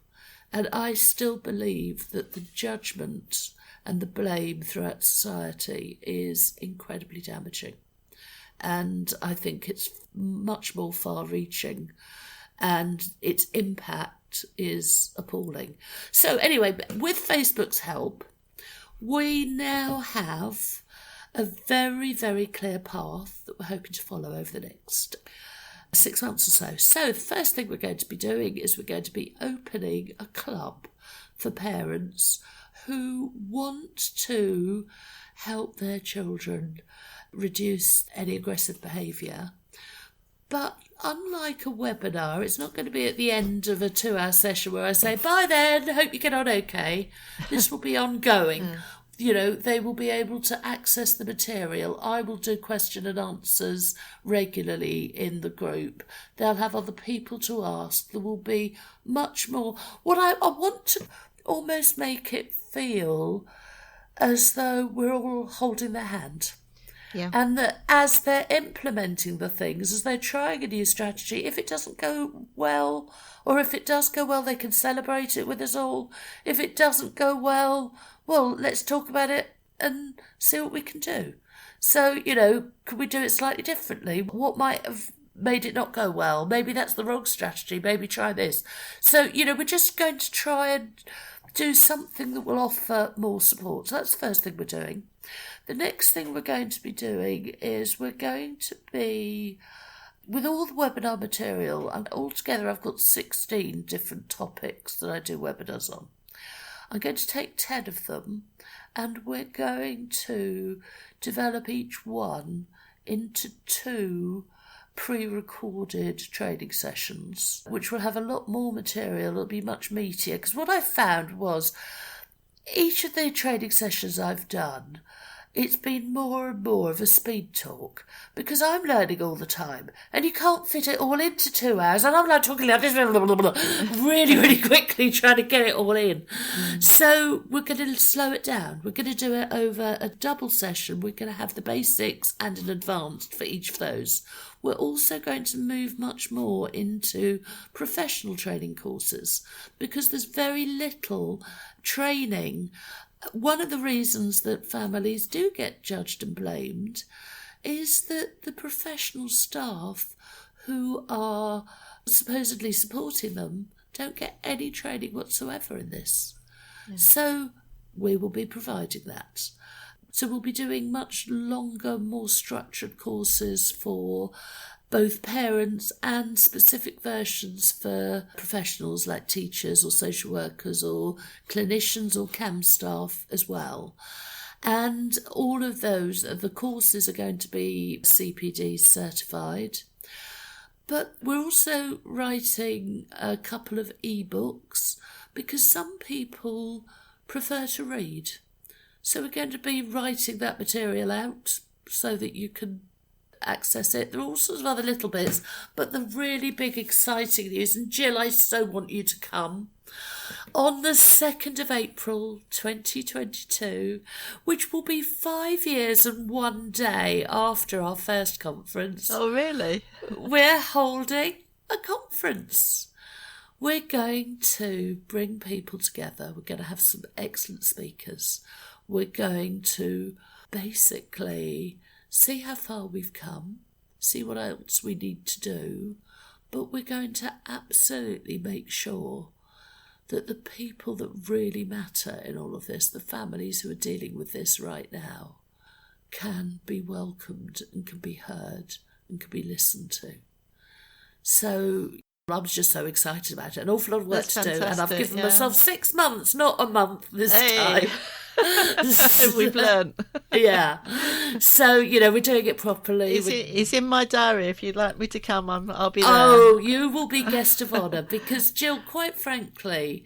And I still believe that the judgment and the blame throughout society is incredibly damaging. And I think it's much more far-reaching, and its impact is appalling. So anyway, with Facebook's help, we now have a very, very clear path that we're hoping to follow over the next 6 months or so. So the first thing we're going to be doing is we're going to be opening a club for parents who want to help their children reduce any aggressive behaviour. But unlike a webinar, it's not going to be at the end of a 2-hour session where I say, bye then, hope you get on okay. This will be ongoing. They will be able to access the material. I will do question and answers regularly in the group. They'll have other people to ask. There will be much more. What I want to almost make it feel as though we're all holding their hand. Yeah. And that as they're implementing the things, as they're trying a new strategy, if it doesn't go well, or if it does go well, they can celebrate it with us all. If it doesn't go well, let's talk about it and see what we can do. So, could we do it slightly differently? What might have made it not go well? Maybe that's the wrong strategy. Maybe try this. So, we're just going to try and do something that will offer more support. So that's the first thing we're doing. The next thing we're going to be doing is we're going to be, with all the webinar material, and altogether I've got 16 different topics that I do webinars on. I'm going to take 10 of them, and we're going to develop each one into 2 pre-recorded training sessions, which will have a lot more material. It'll be much meatier, because what I found was each of the training sessions I've done, it's been more and more of a speed talk, because I'm learning all the time and you can't fit it all into 2 hours, and I'm like talking like this really, really quickly trying to get it all in. So we're going to slow it down. We're going to do it over a double session. We're going to have the basics and an advanced for each of those. We're also going to move much more into professional training courses, because there's very little training. One of the reasons that families do get judged and blamed is that the professional staff who are supposedly supporting them don't get any training whatsoever in this. Yeah. So we will be providing that. So we'll be doing much longer, more structured courses for both parents and specific versions for professionals like teachers or social workers or clinicians or CAM staff as well. And all of those, the courses are going to be CPD certified. But we're also writing a couple of ebooks because some people prefer to read. So we're going to be writing that material out so that you can access it. There are all sorts of other little bits, but the really big exciting news, and Jill, I so want you to come, on the 2nd of April 2022, which will be 5 years and 1 day after our first conference. Oh, really? We're holding a conference. We're going to bring people together. We're going to have some excellent speakers. We're going to basically see how far we've come, see what else we need to do, but we're going to absolutely make sure that the people that really matter in all of this, the families who are dealing with this right now, can be welcomed and can be heard and can be listened to. So I was just so excited about it. An awful lot of work to do, and I've given myself 6 months, not a month this time. We've learnt. Yeah. So, we're doing it properly. It's in my diary. If you'd like me to come, I'll be there. Oh, you will be guest of honour, because, Jill, quite frankly,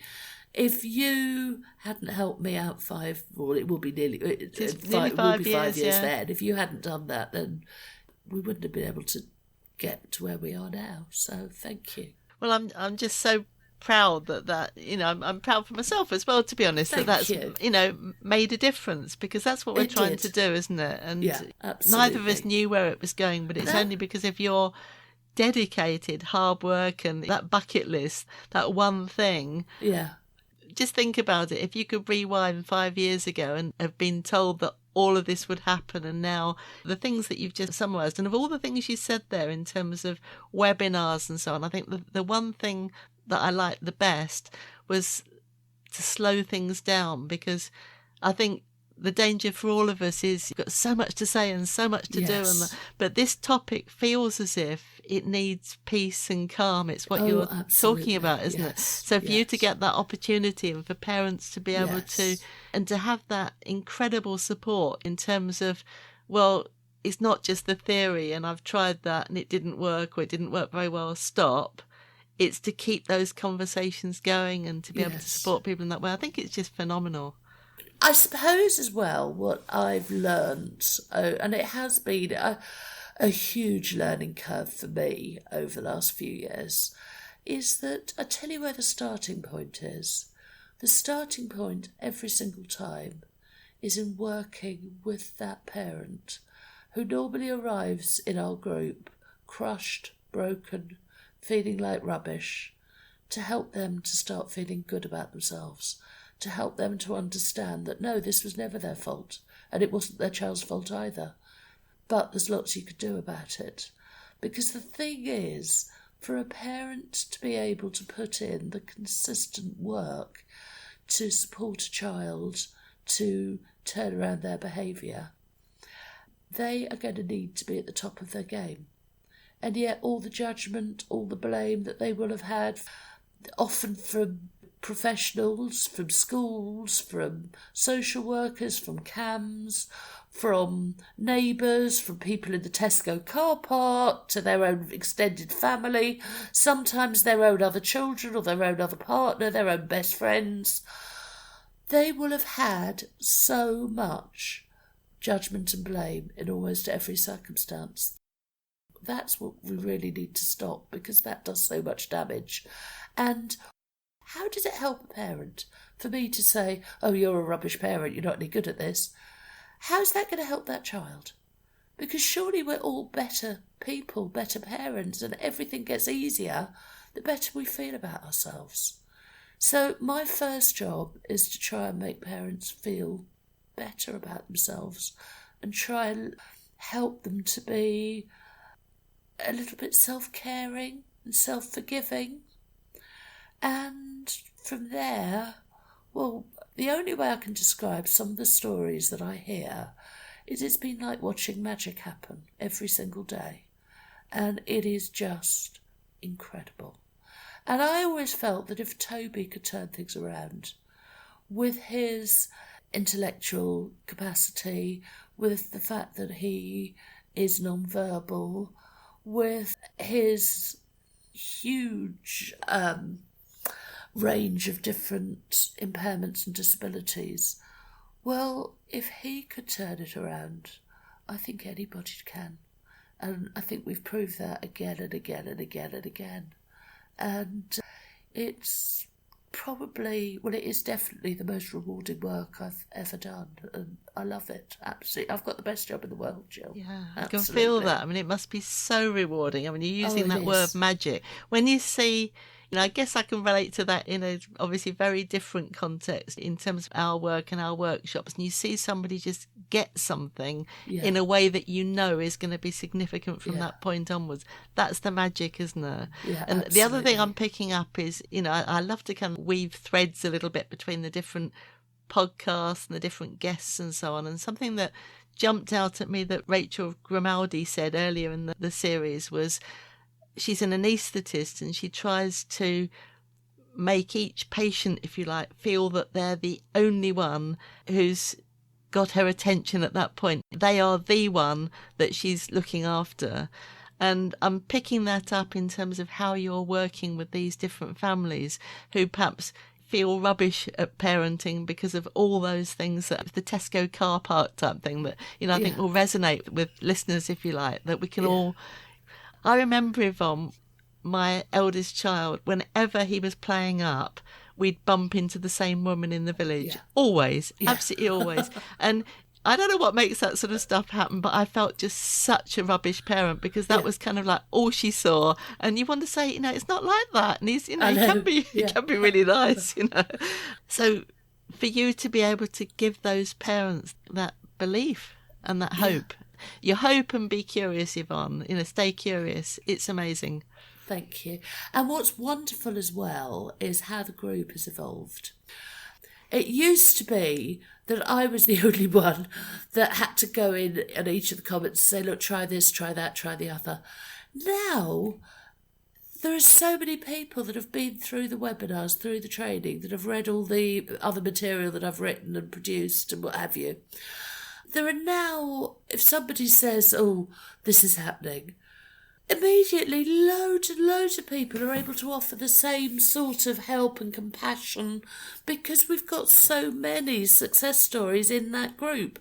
if you hadn't helped me out it will be nearly 5 years then. If you hadn't done that, then we wouldn't have been able to get to where we are now. So thank you. Well, I'm just so proud that I'm proud for myself as well, to be honest. That's made a difference, because that's what we're trying to do, isn't it? And neither of us knew where it was going, but it's only because of your dedicated hard work and that bucket list, that one thing. Yeah. Just think about it. If you could rewind 5 years ago and have been told that all of this would happen, and now the things that you've just summarised, and of all the things you said there in terms of webinars and so on, I think the one thing that I liked the best was to slow things down, because I think the danger for all of us is you've got so much to say and so much to do, but this topic feels as if it needs peace and calm. It's what you're talking about, isn't it? So for you to get that opportunity, and for parents to be able to, and to have that incredible support in terms of, well, it's not just the theory and I've tried that and it didn't work, or it didn't work very well, stop. It's to keep those conversations going and to be able to support people in that way. I think it's just phenomenal. I suppose as well what I've learned, and it has been a huge learning curve for me over the last few years, is that I tell you where the starting point is. The starting point every single time is in working with that parent who normally arrives in our group crushed, broken, feeling like rubbish, to help them to start feeling good about themselves, to help them to understand that no, this was never their fault, and it wasn't their child's fault either. But there's lots you could do about it. Because the thing is, for a parent to be able to put in the consistent work to support a child to turn around their behaviour, they are going to need to be at the top of their game. And yet all the judgment, all the blame that they will have had, often from professionals, from schools, from social workers, from CAMS, from neighbours, from people in the Tesco car park, to their own extended family, sometimes their own other children or their own other partner, their own best friends. They will have had so much judgment and blame in almost every circumstance. That's what we really need to stop, because that does so much damage. And how does it help a parent for me to say, oh, you're a rubbish parent, you're not any good at this? How's that going to help that child? Because surely we're all better people, better parents, and everything gets easier the better we feel about ourselves. So my first job is to try and make parents feel better about themselves and try and help them to be a little bit self-caring and self-forgiving. And from there, well, the only way I can describe some of the stories that I hear is it's been like watching magic happen every single day. And it is just incredible. And I always felt that if Toby could turn things around with his intellectual capacity, with the fact that he is non-verbal, with his huge range of different impairments and disabilities, well, if he could turn it around, I think anybody can. And I think we've proved that again and again and again and again. And it's it is definitely the most rewarding work I've ever done, and I love it, absolutely. I've got the best job in the world, Jill. Yeah, I absolutely. can feel that. I mean, it must be so rewarding. I mean, you're using that word magic. When you see, I guess I can relate to that in a obviously very different context in terms of our work and our workshops, and you see somebody just get something in a way that is going to be significant from that point onwards. That's the magic, isn't it? Yeah, and absolutely. The other thing I'm picking up is, I love to kind of weave threads a little bit between the different podcasts and the different guests and so on. And something that jumped out at me that Rachel Grimaldi said earlier in the series was, she's an anaesthetist and she tries to make each patient, if you like, feel that they're the only one who's got her attention at that point. They are the one that she's looking after. And I'm picking that up in terms of how you're working with these different families who perhaps feel rubbish at parenting because of all those things, that the Tesco car park type thing that, I think will resonate with listeners, if you like, that we can all... I remember, Yvonne, my eldest child, whenever he was playing up, we'd bump into the same woman in the village. Always, absolutely always. And I don't know what makes that sort of stuff happen, but I felt just such a rubbish parent because that was kind of like all she saw. And you want to say, it's not like that. And he's, he can be really nice, So for you to be able to give those parents that belief and that hope, you hope and be curious, Yvonne, stay curious. It's amazing. Thank you. And what's wonderful as well is how the group has evolved. It used to be that I was the only one that had to go in on each of the comments and say, look, try this, try that, try the other. Now, there are so many people that have been through the webinars, through the training, that have read all the other material that I've written and produced and what have you. There are now, if somebody says, oh, this is happening, immediately loads and loads of people are able to offer the same sort of help and compassion because we've got so many success stories in that group.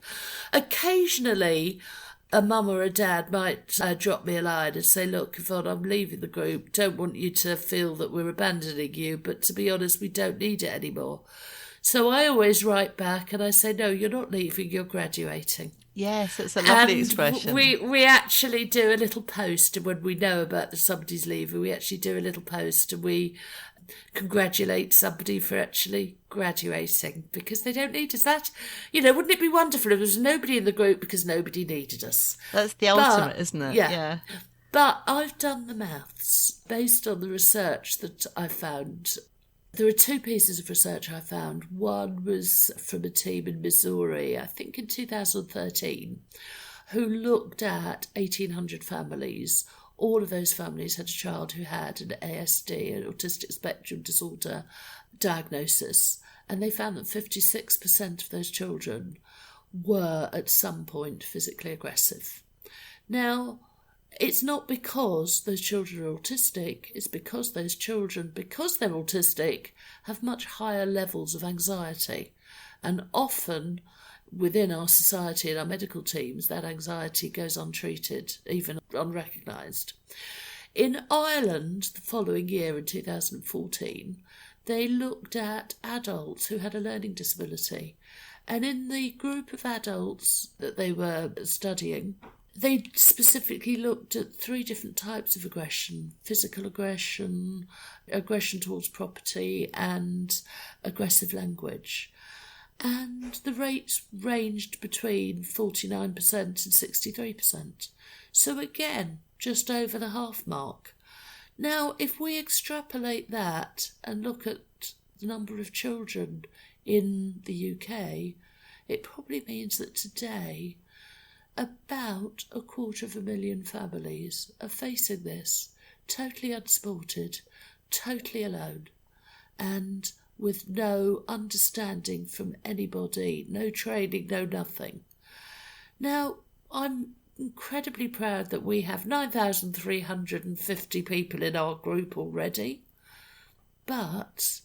Occasionally, a mum or a dad might drop me a line and say, look, Yvonne, I'm leaving the group. Don't want you to feel that we're abandoning you, but to be honest, we don't need it anymore. So I always write back and I say, no, you're not leaving, you're graduating. Yes, it's a lovely expression. We actually do a little post when we know about somebody's leaving. We actually do a little post and we congratulate somebody for actually graduating because they don't need us. That, wouldn't it be wonderful if there was nobody in the group because nobody needed us? That's the ultimate, isn't it? Yeah. But I've done the maths based on the research that I found. There are two pieces of research I found. One was from a team in Missouri, I think in 2013, who looked at 1,800 families. All of those families had a child who had an ASD, an autistic spectrum disorder diagnosis, and they found that 56% of those children were at some point physically aggressive. Now, it's not because those children are autistic, it's because those children, because they're autistic, have much higher levels of anxiety. And often within our society and our medical teams, that anxiety goes untreated, even unrecognised. In Ireland, the following year, in 2014, they looked at adults who had a learning disability. And in the group of adults that they were studying, they specifically looked at 3 different types of aggression: physical aggression, aggression towards property, and aggressive language. And the rates ranged between 49% and 63%. So again, just over the half mark. Now, if we extrapolate that and look at the number of children in the UK, it probably means that today about 250,000 families are facing this, totally unsupported, totally alone, and with no understanding from anybody, no training, no nothing. Now, I'm incredibly proud that we have 9,350 people in our group already, but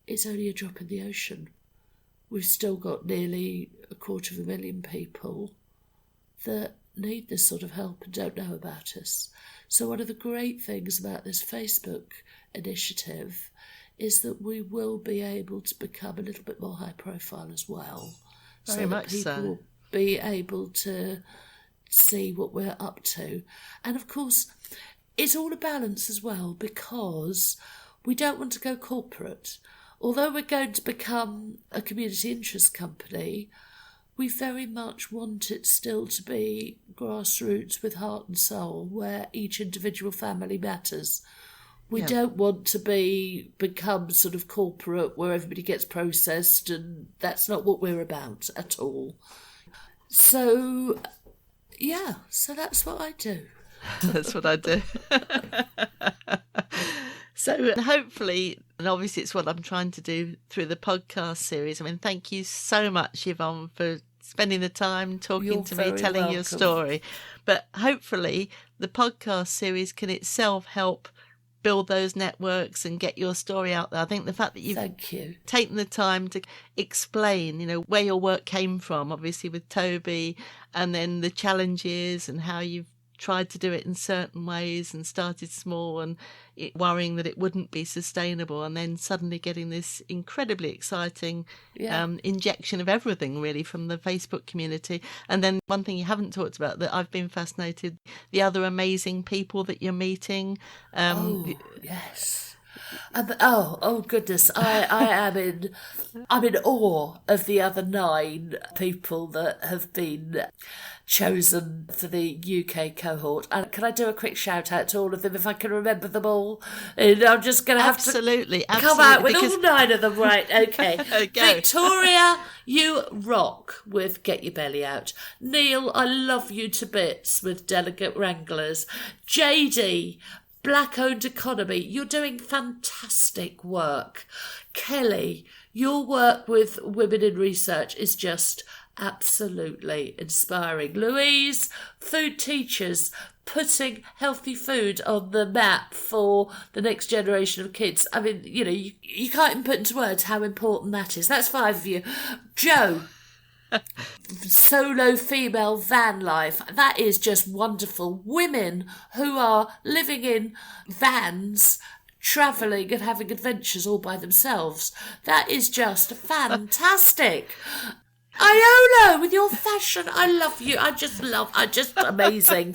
it's only a drop in the ocean. We've still got nearly 250,000 people that need this sort of help and don't know about us. So one of the great things about this Facebook initiative is that we will be able to become a little bit more high profile as well. Very much that people so. will be able to see what we're up to. And of course, it's all a balance as well, because we don't want to go corporate. Although we're going to become a community interest company, we very much want it still to be grassroots with heart and soul, where each individual family matters. We don't want to become sort of corporate where everybody gets processed, and that's not what we're about at all. So, so that's what I do. That's what I do. So hopefully, and obviously it's what I'm trying to do through the podcast series. I mean, thank you so much, Yvonne, for spending the time talking to me, telling your story. But hopefully the podcast series can itself help build those networks and get your story out there. I think the fact that you've taken the time to explain, where your work came from, obviously with Toby, and then the challenges and how you've tried to do it in certain ways and started small and worrying that it wouldn't be sustainable, and then suddenly getting this incredibly exciting injection of everything really from the Facebook community. And then one thing you haven't talked about that I've been fascinated, the other amazing people that you're meeting. Yes. Oh goodness! I'm in awe of the other 9 people that have been chosen for the UK cohort. And can I do a quick shout out to all of them if I can remember them all? And I'm just going to have to come out with all 9 of them, right? Okay. Victoria, you rock with Get Your Belly Out. Neil, I love you to bits with Delegate Wranglers. JD, Black-owned economy, you're doing fantastic work. Kelly, your work with women in research is just absolutely inspiring. Louise, food teachers, putting healthy food on the map for the next generation of kids. I mean, you can't even put into words how important that is. That's 5 of you. Joe, solo female van life, that is just wonderful. Women who are living in vans, travelling and having adventures all by themselves, that is just fantastic. Iolo, with your fashion, I love you. I just amazing.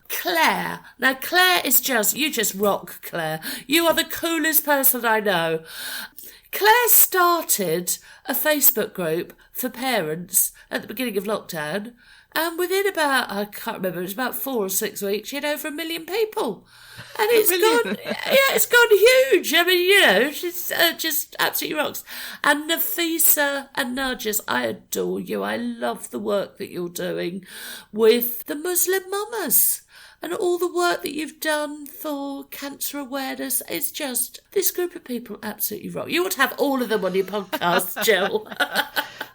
Claire, now Claire is you just rock, Claire. You are the coolest person I know. Claire started a Facebook group for parents at the beginning of lockdown, and within about, I can't remember, it was about 4 or 6 weeks, she had over 1 million people. And it's gone huge. I mean, she's just absolutely rocks. And Nafisa and Nargis, I adore you. I love the work that you're doing with the Muslim mamas. And all the work that you've done for cancer awareness. It's just, this group of people absolutely rock. You ought to have all of them on your podcast, Jill.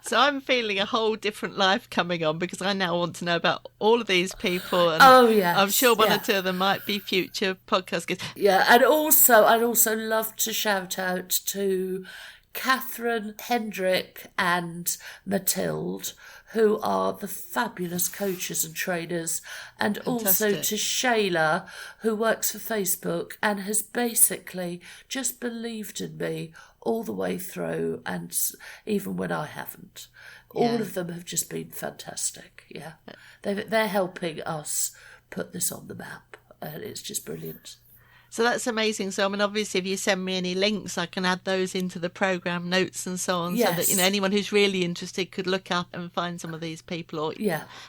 So I'm feeling a whole different life coming on, because I now want to know about all of these people. And I'm sure one or two of them might be future podcast guests. Yeah, and also, I'd also love to shout out to Catherine, Hendrik and Mathilde, who are the fabulous coaches and trainers, and also to Shayla, who works for Facebook and has basically just believed in me all the way through, and even when I haven't. All of them have just been fantastic, They're helping us put this on the map, and it's just brilliant. So that's amazing. So, I mean, obviously, if you send me any links, I can add those into the programme notes and so on, so that, anyone who's really interested could look up and find some of these people, or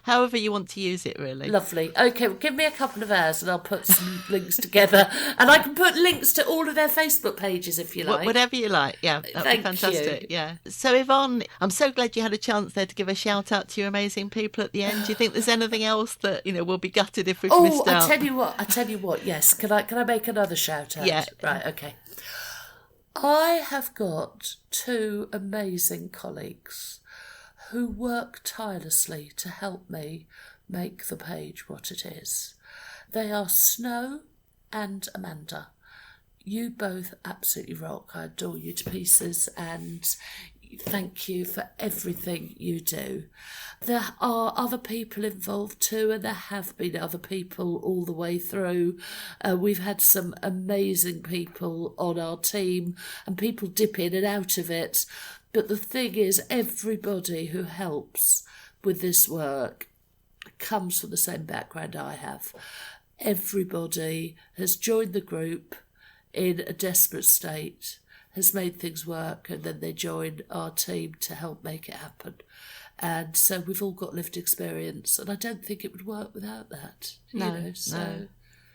however you want to use it, really. Lovely. Okay, well, give me a couple of hours and I'll put some links together. And I can put links to all of their Facebook pages if you like. Whatever you like, that'd be fantastic. Yeah. So, Yvonne, I'm so glad you had a chance there to give a shout out to your amazing people at the end. Do you think there's anything else that, we'll be gutted if we've missed out? I tell you what, yes. Can I make another shout out? Yeah. Right, okay. I have got 2 amazing colleagues who work tirelessly to help me make the page what it is. They are Snow and Amanda. You both absolutely rock. I adore you to pieces, and thank you for everything you do. There are other people involved too, and there have been other people all the way through. We've had some amazing people on our team, and people dip in and out of it. But the thing is, everybody who helps with this work comes from the same background I have. Everybody has joined the group in a desperate state, has made things work, and then they join our team to help make it happen. And so we've all got lived experience, and I don't think it would work without that. No.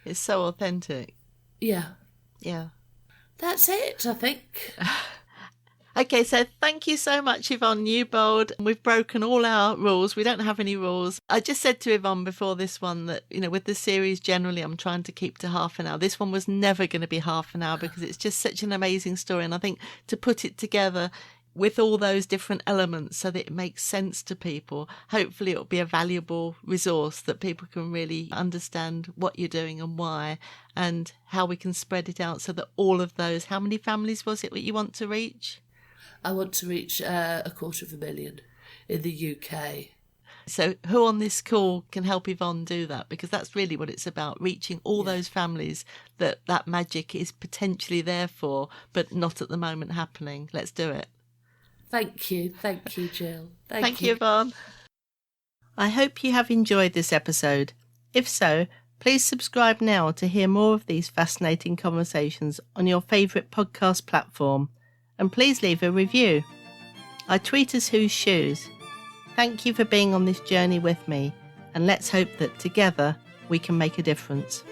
It's so authentic. Yeah. Yeah. That's it, I think. Okay, so thank you so much, Yvonne Newbold. We've broken all our rules. We don't have any rules. I just said to Yvonne before this one that, with the series generally, I'm trying to keep to half an hour. This one was never going to be half an hour because it's just such an amazing story. And I think to put it together with all those different elements so that it makes sense to people, hopefully it'll be a valuable resource that people can really understand what you're doing and why, and how we can spread it out so that all of those, how many families was it that you want to reach? I want to reach 250,000 in the UK. So who on this call can help Yvonne do that? Because that's really what it's about, reaching all those families that magic is potentially there for, but not at the moment happening. Let's do it. Thank you, Jill. Thank you, Yvonne. I hope you have enjoyed this episode. If so, please subscribe now to hear more of these fascinating conversations on your favourite podcast platform. And please leave a review. I tweet as Whose Shoes. Thank you for being on this journey with me, and let's hope that together we can make a difference.